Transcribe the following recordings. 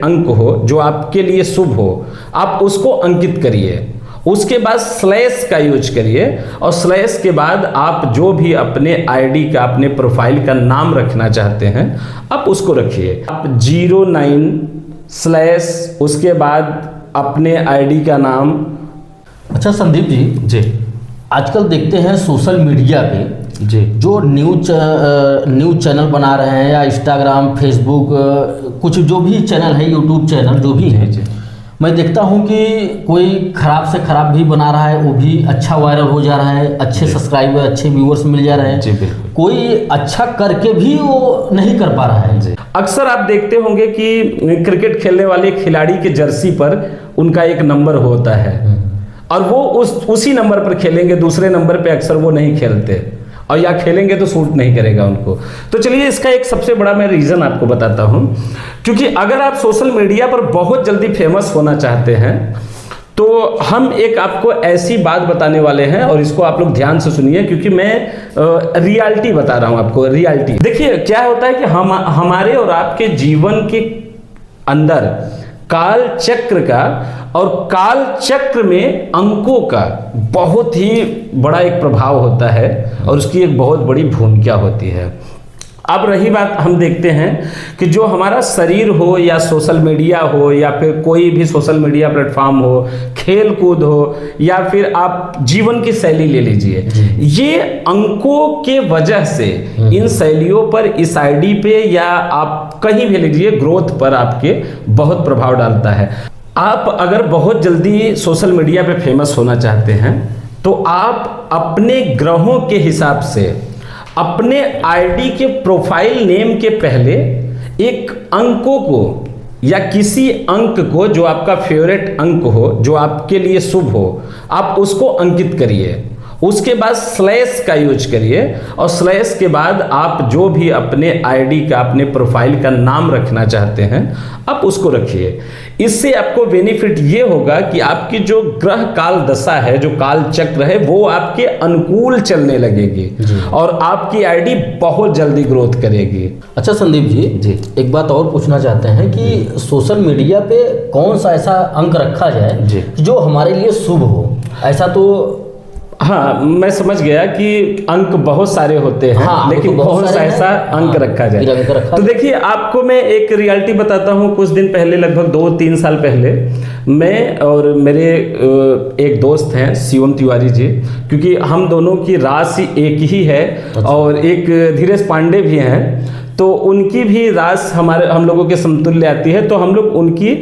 अंक हो जो आपके लिए शुभ हो, आप उसको अंकित करिए। उसके बाद स्लैश का यूज करिए और स्लैश के बाद आप जो भी अपने आईडी का, अपने प्रोफाइल का नाम रखना चाहते हैं आप उसको रखिए। आप 09 स्लैश उसके बाद अपने आईडी का नाम। अच्छा संदीप जी, आजकल देखते हैं सोशल मीडिया पे जो न्यूज़ चैनल बना रहे हैं या इंस्टाग्राम, फेसबुक, कुछ जो भी चैनल है, यूट्यूब चैनल जो भी है, मैं देखता हूं कि कोई खराब से खराब भी बना रहा है, वो भी अच्छा वायरल हो जा रहा है, अच्छे सब्सक्राइबर, अच्छे व्यूअर्स मिल जा रहे हैं। कोई अच्छा करके भी वो नहीं कर पा रहा है। अक्सर आप देखते होंगे कि क्रिकेट खेलने वाले खिलाड़ी के जर्सी पर उनका एक नंबर होता है और वो उसी नंबर पर खेलेंगे, दूसरे नंबर पे अक्सर वो नहीं खेलते और या खेलेंगे तो सूट नहीं करेगा उनको। तो चलिए इसका एक सबसे बड़ा मैं रीज़न आपको बताता हूं, क्योंकि अगर आप सोशल मीडिया पर बहुत जल्दी फेमस होना चाहते हैं तो हम एक आपको ऐसी बात बताने वाले हैं और इसको आप लोग ध्यान से सुनिए, क्योंकि मैं रियलिटी बता रहा हूं आपको। रियलिटी देखिए क्या होता है कि हमारे और आपके जीवन के अंदर काल चक्र का और काल चक्र में अंकों का बहुत ही बड़ा एक प्रभाव होता है और उसकी एक बहुत बड़ी भूमिका होती है। अब रही बात, हम देखते हैं कि जो हमारा शरीर हो या सोशल मीडिया हो या फिर कोई भी सोशल मीडिया प्लेटफॉर्म हो, खेल कूद हो या फिर आप जीवन की शैली ले लीजिए, ये अंकों के वजह से इन शैलियों पर, इस आईडी पे या आप कहीं भी लीजिए, ग्रोथ पर आपके बहुत प्रभाव डालता है। आप अगर बहुत जल्दी सोशल मीडिया पे फेमस होना चाहते हैं तो आप अपने ग्रहों के हिसाब से अपने आईडी के प्रोफाइल नेम के पहले एक अंकों को या किसी अंक को जो आपका फेवरेट अंक हो, जो आपके लिए शुभ हो, आप उसको अंकित करिए। उसके बाद स्लैश का यूज करिए और स्लैश के बाद आप जो भी अपने आईडी का, अपने प्रोफाइल का नाम रखना चाहते हैं आप उसको रखिए। इससे आपको बेनिफिट ये होगा कि आपकी जो ग्रह काल दशा है, जो काल चक्र है, वो आपके अनुकूल चलने लगेगी और आपकी आईडी बहुत जल्दी ग्रोथ करेगी। अच्छा संदीप जी, एक बात और पूछना चाहते हैं कि सोशल मीडिया पे कौन सा ऐसा अंक रखा जाए जो हमारे लिए शुभ हो? ऐसा तो हाँ, मैं समझ गया कि अंक बहुत सारे होते हैं, लेकिन तो कौन सा ऐसा अंक रखा जाए। तो देखिए आपको मैं एक रियलिटी बताता हूँ। कुछ दिन पहले, लगभग 2-3 साल पहले, मैं और मेरे एक दोस्त हैं शिवम तिवारी जी, क्योंकि हम दोनों की राशि एक ही है और एक धीरेश पांडे भी हैं, तो उनकी भी राशि हम लोगों के समतुल्य आती है। तो हम लोग उनकी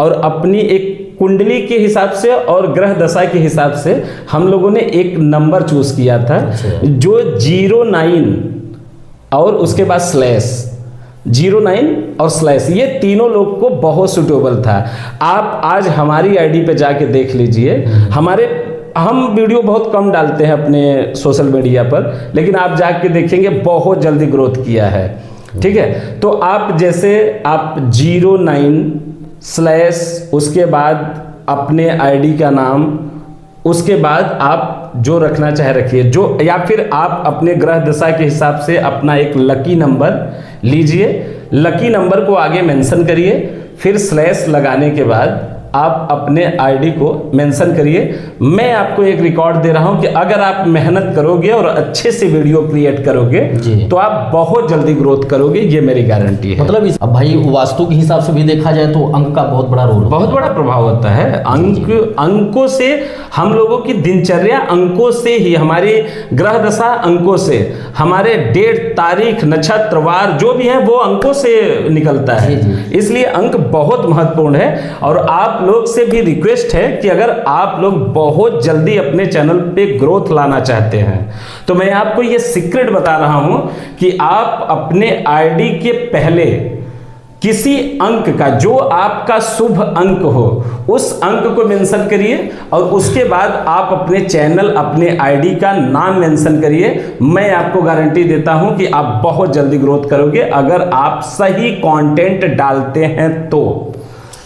और अपनी एक कुंडली के हिसाब से और ग्रह दशा के हिसाब से हम लोगों ने एक नंबर चूज किया था, जो 09 और उसके बाद स्लैश, 09 और स्लैश, ये तीनों लोग को बहुत सुटेबल था। आप आज हमारी आईडी पे जाके देख लीजिए, हम वीडियो बहुत कम डालते हैं अपने सोशल मीडिया पर, लेकिन आप जाके देखेंगे बहुत जल्दी ग्रोथ किया है। ठीक है, तो आप जैसे आप 09 स्लैश उसके बाद अपने आईडी का नाम, उसके बाद आप जो रखना चाहे रखिए, जो या फिर आप अपने ग्रह दशा के हिसाब से अपना एक लकी नंबर लीजिए, लकी नंबर को आगे मेंशन करिए, फिर स्लैश लगाने के बाद आप अपने आईडी को मेंशन करिए। मैं आपको एक रिकॉर्ड दे रहा हूं कि अगर आप मेहनत करोगे और अच्छे से वीडियो क्रिएट करोगे तो आप बहुत जल्दी ग्रोथ करोगे, ये मेरी गारंटी है। मतलब अब भाई वास्तु के हिसाब से भी देखा जाए तो अंक का बहुत बड़ा रोल, बहुत बड़ा प्रभाव होता है। अंकों से हम लोगों की दिनचर्या, अंकों से ही हमारी ग्रह दशा, अंकों से हमारे डेट, तारीख, नक्षत्र, वार जो भी है वो अंकों से निकलता है। इसलिए अंक बहुत महत्वपूर्ण है और आप लोग से भी रिक्वेस्ट है कि अगर आप लोग बहुत जल्दी अपने चैनल पे ग्रोथ लाना चाहते हैं तो मैं आपको ये सीक्रेट बता रहा हूं कि आप अपने आईडी के पहले किसी अंक का, जो आपका शुभ अंक हो, उस अंक को मेंशन करिए और उसके बाद आप अपने चैनल, अपने आईडी का नाम मेंशन करिए। मैं आपको गारंटी देता हूं कि आप बहुत जल्दी ग्रोथ करोगे अगर आप सही कंटेंट डालते हैं तो।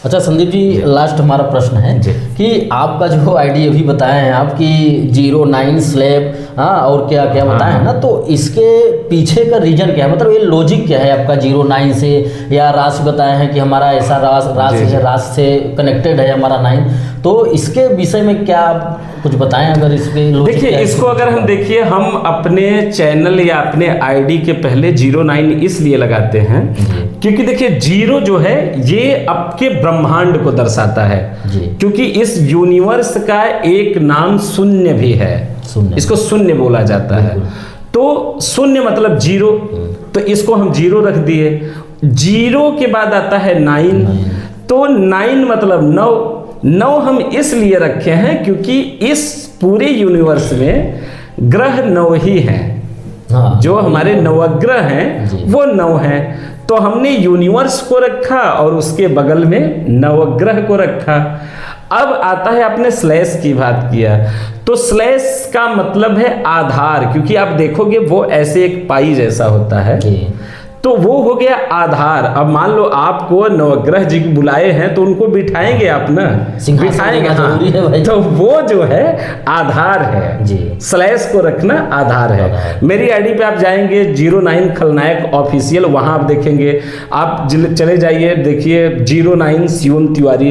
अच्छा संदीप जी, लास्ट हमारा प्रश्न है जी। कि आपका जो आईडी अभी बताए हैं आप कि 09 स्लैब, हाँ, और क्या क्या बताए हैं ना, तो इसके पीछे का रीजन क्या है, मतलब ये लॉजिक क्या है आपका 09 से, या राशि बताए हैं कि हमारा ऐसा राशि है, राशि से कनेक्टेड है हमारा 9, तो इसके विषय में क्या आप कुछ बताएं अगर इसके logic देखिए, क्या है? इसको अगर हम देखिए, हम अपने चैनल या अपने आईडी के पहले 09 इसलिए लगाते हैं क्योंकि देखिए 0 जो है ये आपके ब्रह्मांड को दर्शाता है जी। क्योंकि इस यूनिवर्स का एक नाम शून्य भी है, शून्य। इसको शून्य बोला जाता है। तो शून्य मतलब 0, तो इसको हम 0 रख दिए। 0 के बाद आता है 9, तो 9 मतलब 9 हम इसलिए रखे हैं क्योंकि इस पूरे यूनिवर्स में ग्रह 9 ही हैं। हाँ, जो हमारे नवग्रह हैं जी। वो 9 हैं, तो हमने यूनिवर्स को रखा और उसके बगल में नवग्रह को रखा। अब आता है, आपने स्लैश की बात किया, तो स्लैश का मतलब है आधार, क्योंकि आप देखोगे वो ऐसे एक पाई जैसा होता है, जी। तो वो हो गया आधार। अब मान लो आपको नवग्रह जी बुलाए हैं तो उनको बिठाएंगे आप ना, सिंहासन बिठाएंगे, देना हाँ, जरूरी है भाई। तो वो जो है आधार है जी। स्लैश को रखना आधार है। आधार। मेरी आईडी पे आप जाएंगे 09 खलनायक ऑफिशियल, वहां आप देखेंगे, आप चले जाइए, देखिए 09 शिवम तिवारी